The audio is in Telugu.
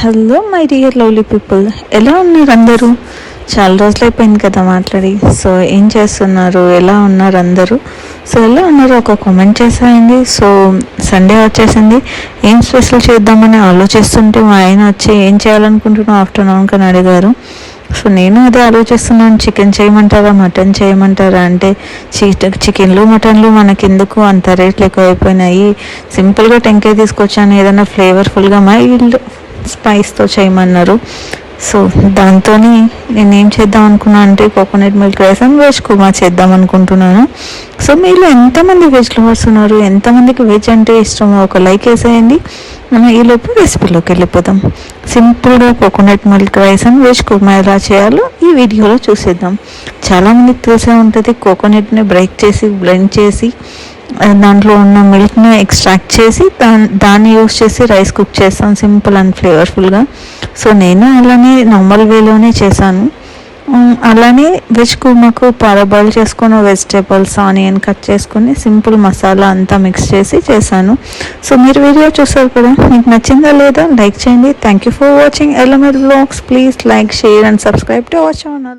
Hello my dear lovely people, ఎలా ఉన్నారు అందరూ? చాలా రోజులు అయిపోయింది కదా మాట్లాడి. సో ఏం చేస్తున్నారు, ఎలా ఉన్నారు అందరూ? సో ఎలా ఉన్నారు ఒక కామెంట్ చేసేయండి. సో సండే వచ్చేసింది, ఏం స్పెషల్ చేద్దామని ఆలోచిస్తుంటే మా ఆయన వచ్చి ఏం చేయాలనుకుంటున్నావు ఆఫ్టర్నూన్ అని అడిగారు. సో నేను అదే ఆలోచిస్తున్నాను, చికెన్ చేయమంటారా మటన్ చేయమంటారా అంటే, చికెన్లు మటన్లు మనకెందుకు, అంత రేట్లు ఎక్కువైపోయినాయి, సింపుల్గా టెంకాయ తీసుకొచ్చాను, ఏదైనా ఫ్లేవర్ఫుల్గా మైల్డ్ స్పైస్తో చేయమన్నారు. సో దాంతో నేనేం చేద్దాం అనుకున్నాను అంటే coconut milk rice and veg kurma చేద్దాం అనుకుంటున్నాను. సో మీరు ఎంతమంది వెజ్ లవర్స్ ఉన్నారు, ఎంతమందికి వెజ్ అంటే ఇష్టమో ఒక లైక్ వేసేయండి. మనం ఈలోపు రెసిపీలోకి వెళ్ళిపోదాం. సింపుల్గా coconut milk rice and veg kurma ఎలా చేయాలో ఈ వీడియోలో చూసేద్దాం. చాలామందికి తెలిసే ఉంటుంది, కోకోనట్ని బ్రేక్ చేసి బ్లెండ్ చేసి దాంట్లో ఉన్న మిల్క్ని ఎక్స్ట్రాక్ట్ చేసి దాన్ని యూస్ చేసి రైస్ కుక్ చేస్తాం సింపుల్ అండ్ ఫ్లేవర్ఫుల్గా. సో నేను అలానే నార్మల్ వేలోనే చేశాను. అలానే వెజ్ కుర్మాకు పారబాయిల్ చేసుకున్న వెజిటేబుల్స్ ఆనియన్ కట్ చేసుకుని సింపుల్ మసాలా అంతా మిక్స్ చేసి చేశాను. సో మీరు వీడియో చూస్తారు కదా, మీకు నచ్చిందా లేదా లైక్ చేయండి. Thank you for watching LML vlogs. Please like, share and subscribe to our channel.